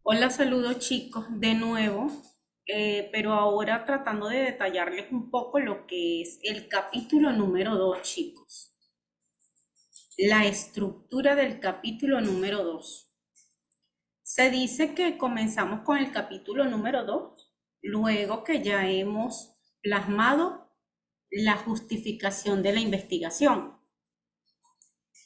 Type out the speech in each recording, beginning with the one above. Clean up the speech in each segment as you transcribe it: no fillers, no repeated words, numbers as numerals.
Hola, saludos chicos de nuevo, pero ahora tratando de detallarles un poco lo que es el capítulo número 2, chicos. La estructura del capítulo número 2. Se dice que comenzamos con el capítulo número 2, luego que ya hemos plasmado la justificación de la investigación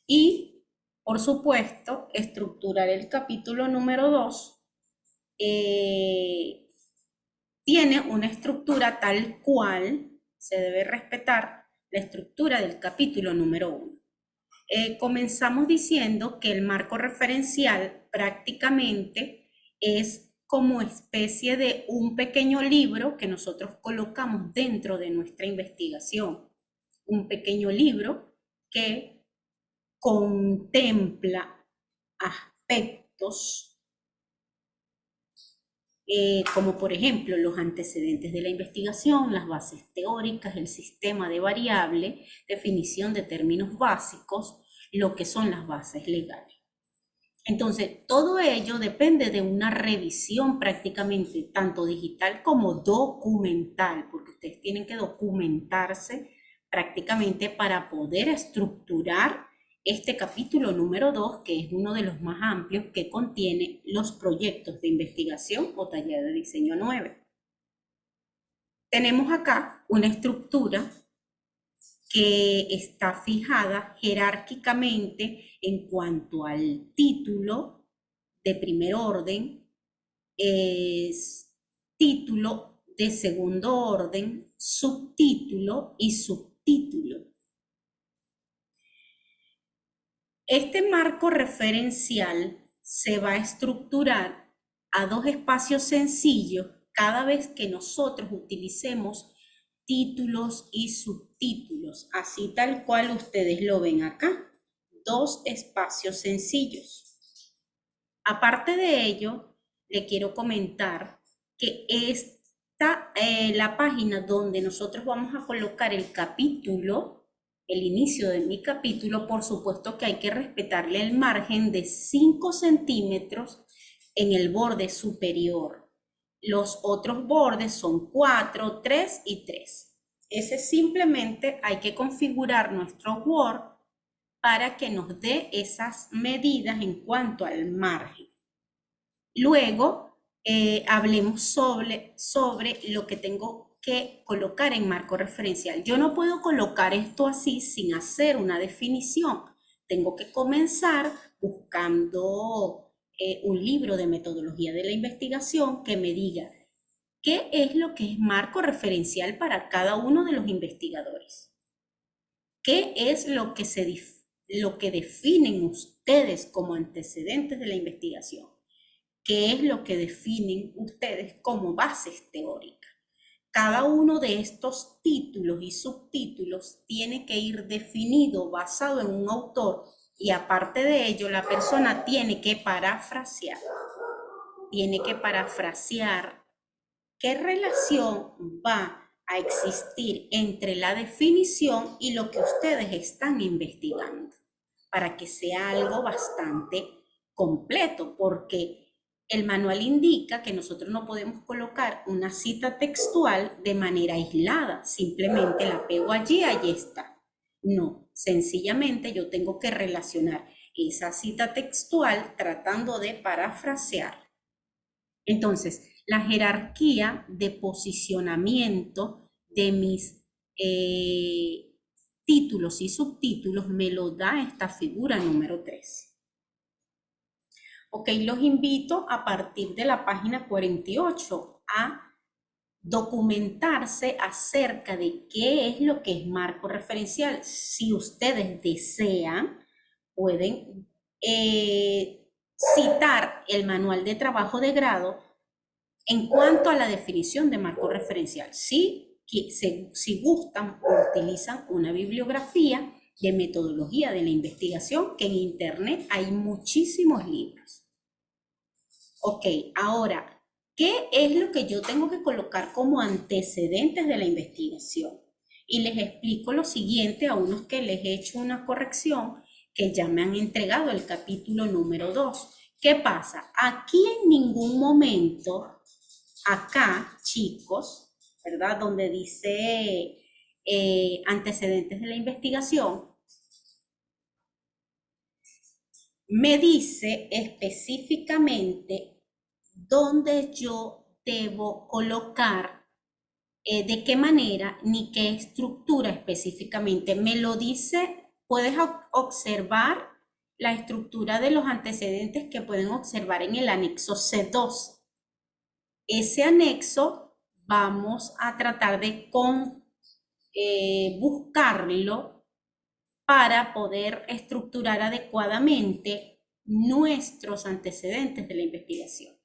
y, por supuesto, estructurar el capítulo número 2 tiene una estructura tal cual se debe respetar la estructura del capítulo número 1. Comenzamos diciendo que el marco referencial prácticamente es como especie de un pequeño libro que nosotros colocamos dentro de nuestra investigación. Un pequeño libro que contempla aspectos como por ejemplo los antecedentes de la investigación, las bases teóricas, el sistema de variable, definición de términos básicos, lo que son las bases legales. Entonces, todo ello depende de una revisión prácticamente tanto digital como documental, porque ustedes tienen que documentarse prácticamente para poder estructurar este capítulo número 2, que es uno de los más amplios, que contiene los proyectos de investigación o taller de diseño 9. Tenemos acá una estructura que está fijada jerárquicamente en cuanto al título de primer orden, es título de segundo orden, subtítulo y subtítulo. Este marco referencial se va a estructurar a dos espacios sencillos cada vez que nosotros utilicemos títulos y subtítulos, así tal cual ustedes lo ven acá, dos espacios sencillos. Aparte de ello, le quiero comentar que la página donde nosotros vamos a colocar el capítulo, el inicio de mi capítulo, por supuesto que hay que respetarle el margen de 5 centímetros en el borde superior. Los otros bordes son 4, 3 y 3. Ese simplemente hay que configurar nuestro Word para que nos dé esas medidas en cuanto al margen. Luego, hablemos sobre lo que tengo que colocar en marco referencial. Yo no puedo colocar esto así sin hacer una definición. Tengo que comenzar buscando un libro de metodología de la investigación que me diga qué es lo que es marco referencial para cada uno de los investigadores. ¿Qué es lo que definen ustedes como antecedentes de la investigación? ¿Qué es lo que definen ustedes como bases teóricas? Cada uno de estos títulos y subtítulos tiene que ir definido basado en un autor y aparte de ello la persona tiene que parafrasear qué relación va a existir entre la definición y lo que ustedes están investigando, para que sea algo bastante completo, porque el manual indica que nosotros no podemos colocar una cita textual de manera aislada, simplemente la pego allí, allí está. No, sencillamente yo tengo que relacionar esa cita textual tratando de parafrasear. Entonces, la jerarquía de posicionamiento de mis títulos y subtítulos me lo da esta figura número 3. Ok, los invito a partir de la página 48 a documentarse acerca de qué es lo que es marco referencial. Si ustedes desean, pueden citar el manual de trabajo de grado en cuanto a la definición de marco referencial. Si gustan, utilizan una bibliografía de metodología de la investigación, que en internet hay muchísimos libros. Ok, ahora, ¿qué es lo que yo tengo que colocar como antecedentes de la investigación? Y les explico lo siguiente a unos que les he hecho una corrección, que ya me han entregado el capítulo número 2, ¿Qué pasa? Aquí en ningún momento, acá, chicos, ¿verdad? Donde dice antecedentes de la investigación, me dice específicamente dónde yo debo colocar, de qué manera, ni qué estructura específicamente. Me lo dice, puedes observar la estructura de los antecedentes que pueden observar en el anexo C2. Ese anexo vamos a tratar de buscarlo para poder estructurar adecuadamente nuestros antecedentes de la investigación.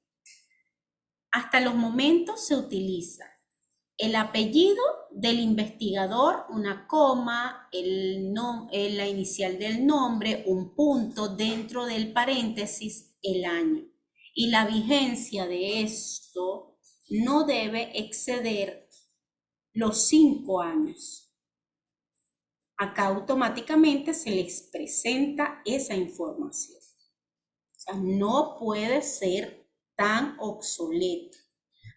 Hasta los momentos se utiliza el apellido del investigador, una coma, la inicial del nombre, un punto, dentro del paréntesis, el año. Y la vigencia de esto no debe exceder los 5 años. Acá automáticamente se les presenta esa información. O sea, no puede ser tan obsoleto.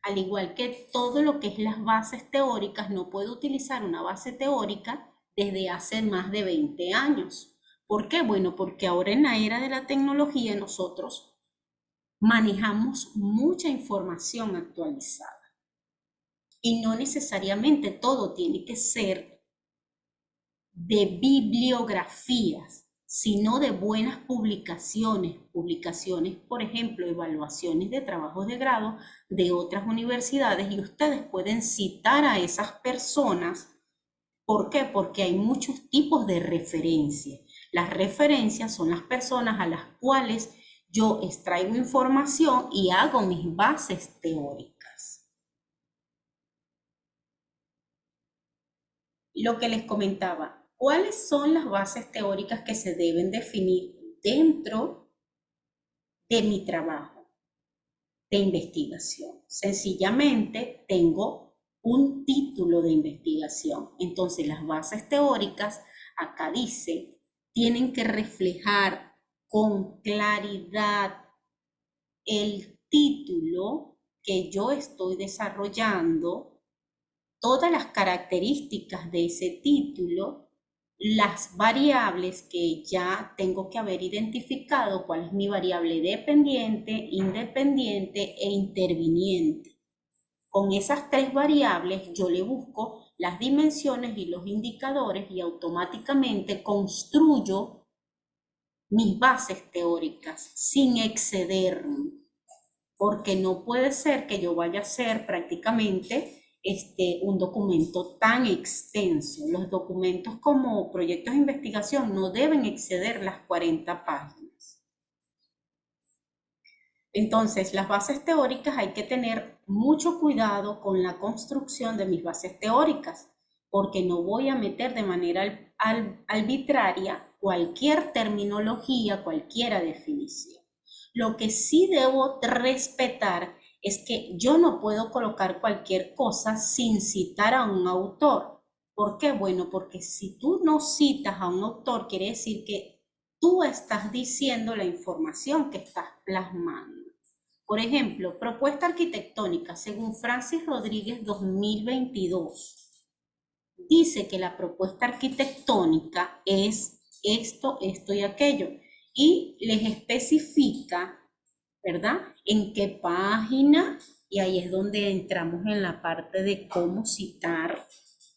Al igual que todo lo que es las bases teóricas, no puedo utilizar una base teórica desde hace más de 20 años. ¿Por qué? Bueno, porque ahora en la era de la tecnología nosotros manejamos mucha información actualizada. Y no necesariamente todo tiene que ser de bibliografías, sino de buenas publicaciones, por ejemplo, evaluaciones de trabajos de grado de otras universidades, y ustedes pueden citar a esas personas. ¿Por qué? Porque hay muchos tipos de referencias. Las referencias son las personas a las cuales yo extraigo información y hago mis bases teóricas. Lo que les comentaba, ¿cuáles son las bases teóricas que se deben definir dentro de mi trabajo de investigación? Sencillamente tengo un título de investigación. Entonces las bases teóricas, acá dice, tienen que reflejar con claridad el título que yo estoy desarrollando, todas las características de ese título, las variables que ya tengo que haber identificado, cuál es mi variable dependiente, independiente e interviniente. Con esas 3 variables yo le busco las dimensiones y los indicadores y automáticamente construyo mis bases teóricas sin excederme, porque no puede ser que yo vaya a hacer prácticamente un documento tan extenso. Los documentos como proyectos de investigación no deben exceder las 40 páginas. Entonces, las bases teóricas, hay que tener mucho cuidado con la construcción de mis bases teóricas, porque no voy a meter de manera arbitraria cualquier terminología, cualquier definición. Lo que sí debo respetar es que yo no puedo colocar cualquier cosa sin citar a un autor. ¿Por qué? Bueno, porque si tú no citas a un autor, quiere decir que tú estás diciendo la información que estás plasmando. Por ejemplo, propuesta arquitectónica, según Francis Rodríguez 2022. Dice que la propuesta arquitectónica es esto, esto y aquello. Y les especifica, ¿verdad? En qué página, y ahí es donde entramos en la parte de cómo citar,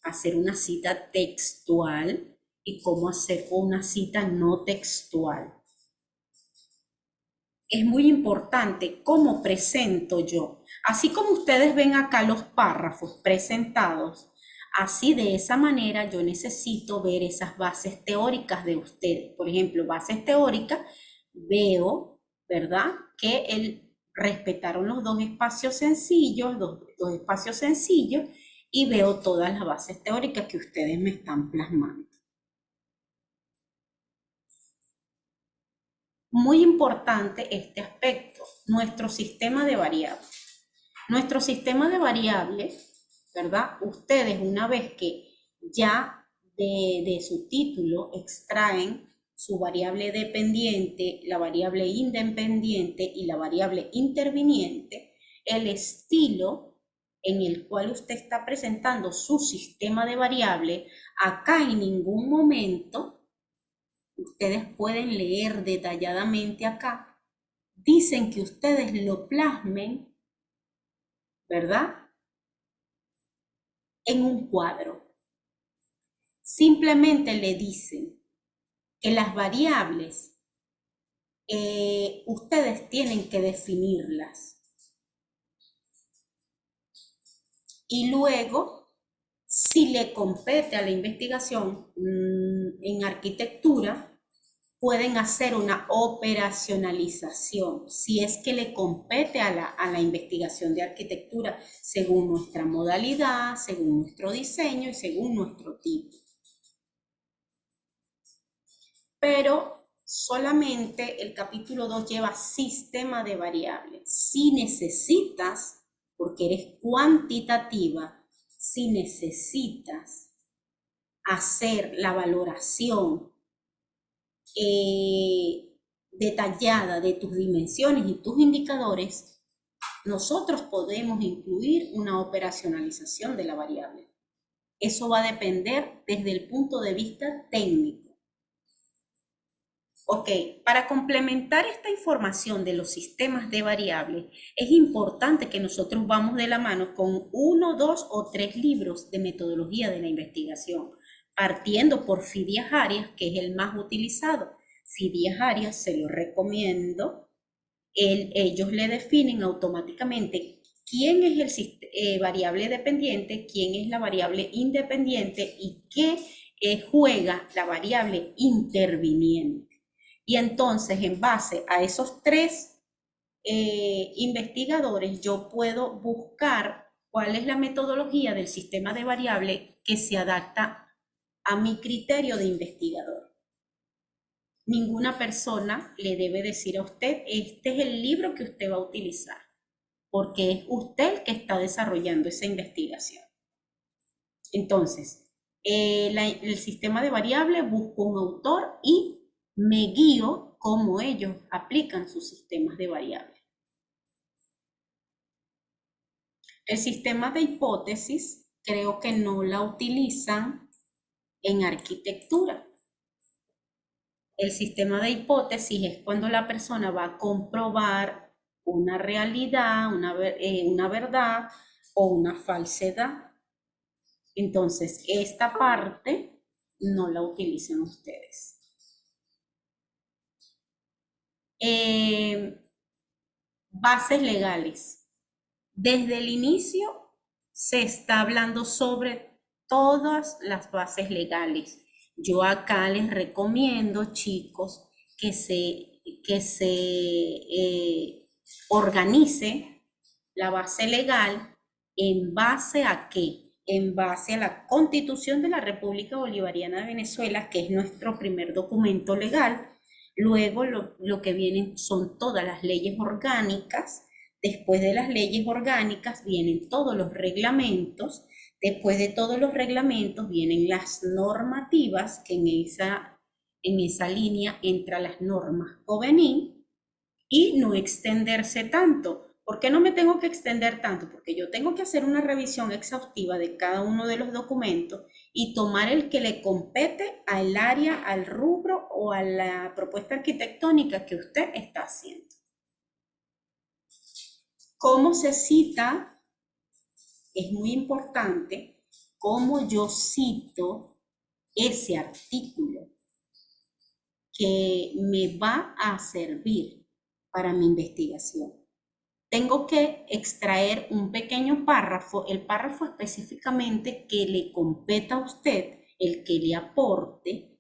hacer una cita textual y cómo hacer una cita no textual. Es muy importante cómo presento yo. Así como ustedes ven acá los párrafos presentados, así de esa manera yo necesito ver esas bases teóricas de ustedes. Por ejemplo, bases teóricas, veo, ¿verdad? Que respetaron los 2 espacios sencillos, dos espacios sencillos, y veo todas las bases teóricas que ustedes me están plasmando. Muy importante este aspecto, nuestro sistema de variables. Nuestro sistema de variables, ¿verdad? Ustedes, una vez que ya de su título extraen su variable dependiente, la variable independiente y la variable interviniente, el estilo en el cual usted está presentando su sistema de variable, acá en ningún momento, ustedes pueden leer detalladamente acá, dicen que ustedes lo plasmen, ¿verdad?, en un cuadro. Simplemente le dicen que las variables ustedes tienen que definirlas. Y luego, si le compete a la investigación en arquitectura, pueden hacer una operacionalización, si es que le compete a la investigación de arquitectura, según nuestra modalidad, según nuestro diseño y según nuestro tipo. Pero solamente el capítulo 2 lleva sistema de variables. Si necesitas, porque eres cuantitativa, si necesitas hacer la valoración detallada de tus dimensiones y tus indicadores, nosotros podemos incluir una operacionalización de la variable. Eso va a depender desde el punto de vista técnico. Ok, para complementar esta información de los sistemas de variables, es importante que nosotros vamos de la mano con 1, 2 o 3 libros de metodología de la investigación, partiendo por Fidias Arias, que es el más utilizado. Fidias Arias se lo recomiendo. Ellos le definen automáticamente quién es el variable dependiente, quién es la variable independiente y qué juega la variable interviniente. Y entonces, en base a esos 3 investigadores, yo puedo buscar cuál es la metodología del sistema de variable que se adapta a mi criterio de investigador. Ninguna persona le debe decir a usted, este es el libro que usted va a utilizar, porque es usted el que está desarrollando esa investigación. Entonces, el sistema de variable busca un autor y me guío cómo ellos aplican sus sistemas de variables. El sistema de hipótesis creo que no la utilizan en arquitectura. El sistema de hipótesis es cuando la persona va a comprobar una realidad, una verdad o una falsedad. Entonces, esta parte no la utilizan ustedes. Bases legales. Desde el inicio se está hablando sobre todas las bases legales. Yo acá les recomiendo, chicos, que se organice la base legal. ¿En base a qué? En base a la Constitución de la República Bolivariana de Venezuela, que es nuestro primer documento legal. Luego lo que vienen son todas las leyes orgánicas. Después de las leyes orgánicas vienen todos los reglamentos. Después de todos los reglamentos vienen las normativas, que en esa línea entran las normas COVENIN, y no extenderse tanto. ¿Por qué no me tengo que extender tanto? Porque yo tengo que hacer una revisión exhaustiva de cada uno de los documentos y tomar el que le compete al área, al rubro o a la propuesta arquitectónica que usted está haciendo. ¿Cómo se cita? Es muy importante cómo yo cito ese artículo que me va a servir para mi investigación. Tengo que extraer un pequeño párrafo, el párrafo específicamente que le competa a usted, el que le aporte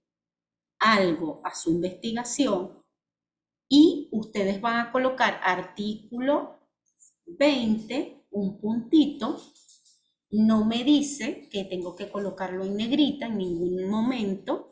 algo a su investigación, y ustedes van a colocar artículo 20, un puntito. No me dice que tengo que colocarlo en negrita en ningún momento,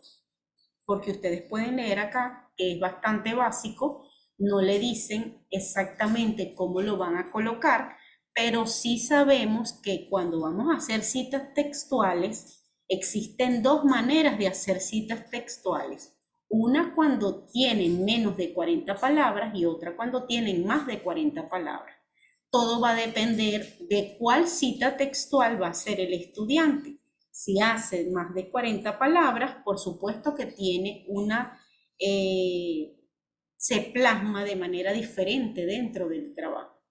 porque ustedes pueden leer acá, que es bastante básico, no le dicen exactamente cómo lo van a colocar, pero sí sabemos que cuando vamos a hacer citas textuales, existen 2 maneras de hacer citas textuales. Una cuando tienen menos de 40 palabras y otra cuando tienen más de 40 palabras. Todo va a depender de cuál cita textual va a hacer el estudiante. Si hace más de 40 palabras, por supuesto que tiene se plasma de manera diferente dentro del trabajo.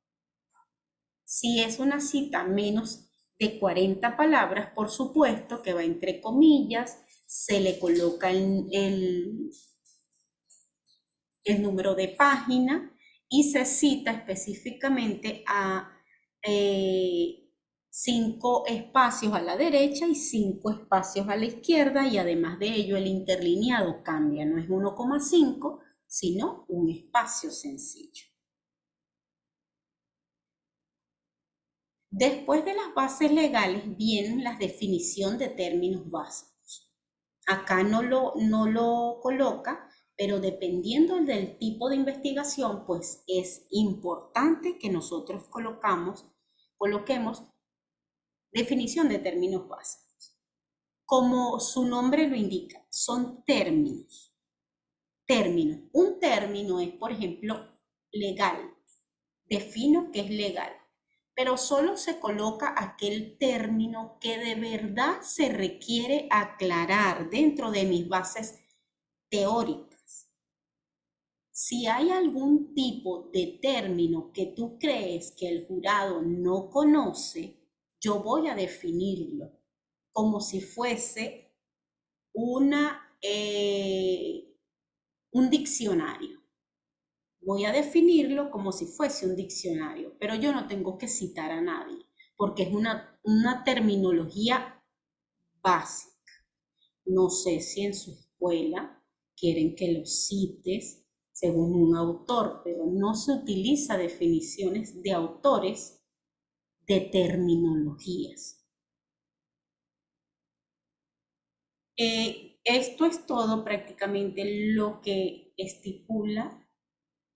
Si es una cita menos de 40 palabras, por supuesto que va entre comillas, se le coloca el número de página y se cita específicamente a 5 espacios a la derecha y 5 espacios a la izquierda, y además de ello el interlineado cambia, no es 1,5, sino un espacio sencillo. Después de las bases legales vienen las definiciones de términos básicos. Acá no lo coloca, pero dependiendo del tipo de investigación, pues es importante que nosotros coloquemos definición de términos básicos. Como su nombre lo indica, son términos. Un término es, por ejemplo, legal. Defino qué es legal, pero solo se coloca aquel término que de verdad se requiere aclarar dentro de mis bases teóricas. Si hay algún tipo de término que tú crees que el jurado no conoce, yo voy a definirlo como si fuese un diccionario. Voy a definirlo como si fuese un diccionario, pero yo no tengo que citar a nadie, porque es una terminología básica. No sé si en su escuela quieren que lo cites según un autor, pero no se utiliza definiciones de autores de terminologías. Esto es todo prácticamente lo que estipula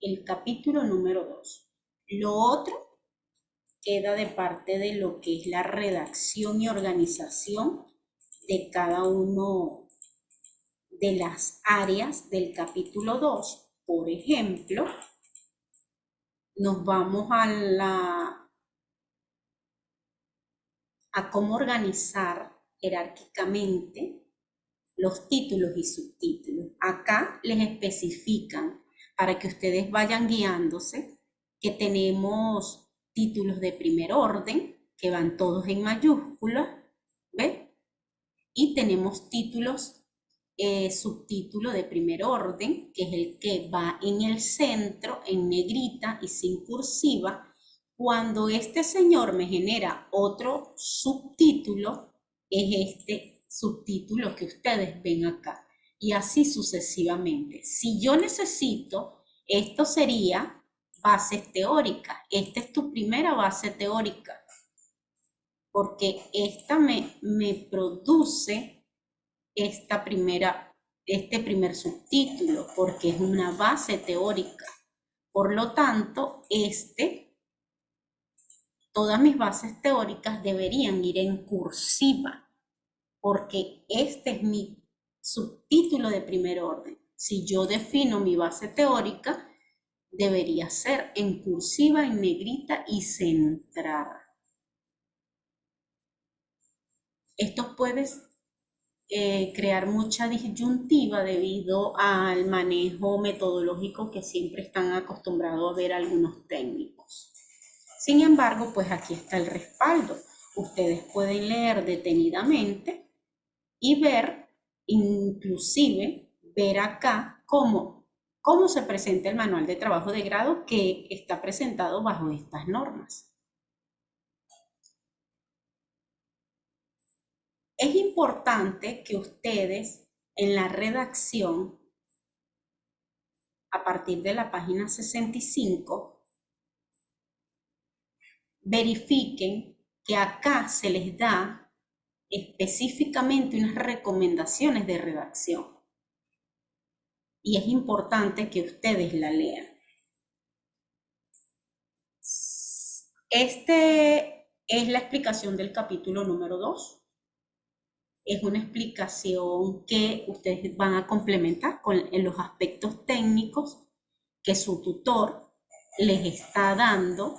el capítulo número 2. Lo otro queda de parte de lo que es la redacción y organización de cada uno de las áreas del capítulo 2. Por ejemplo, nos vamos a cómo organizar jerárquicamente los títulos y subtítulos. Acá les especifican para que ustedes vayan guiándose que tenemos títulos de primer orden, que van todos en mayúsculas, ¿ves? Y tenemos subtítulo de primer orden, que es el que va en el centro, en negrita y sin cursiva. Cuando este señor me genera otro subtítulo, es este subtítulo que ustedes ven acá. Y así sucesivamente. Si yo necesito, esto sería bases teóricas. Esta es tu primera base teórica, porque esta me produce este primer subtítulo, porque es una base teórica. Por lo tanto, todas mis bases teóricas deberían ir en cursiva, porque este es mi subtítulo de primer orden. Si yo defino mi base teórica, debería ser en cursiva, en negrita y centrada. Esto puedes crear mucha disyuntiva debido al manejo metodológico que siempre están acostumbrados a ver algunos técnicos. Sin embargo, pues aquí está el respaldo. Ustedes pueden leer detenidamente y ver, inclusive, ver acá cómo se presenta el manual de trabajo de grado que está presentado bajo estas normas. Es importante que ustedes en la redacción, a partir de la página 65, verifiquen que acá se les da específicamente unas recomendaciones de redacción. Y es importante que ustedes la lean. Este es la explicación del capítulo número 2. es una explicación que ustedes van a complementar en los aspectos técnicos que su tutor les está dando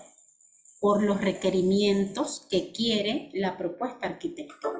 por los requerimientos que quiere la propuesta arquitectónica.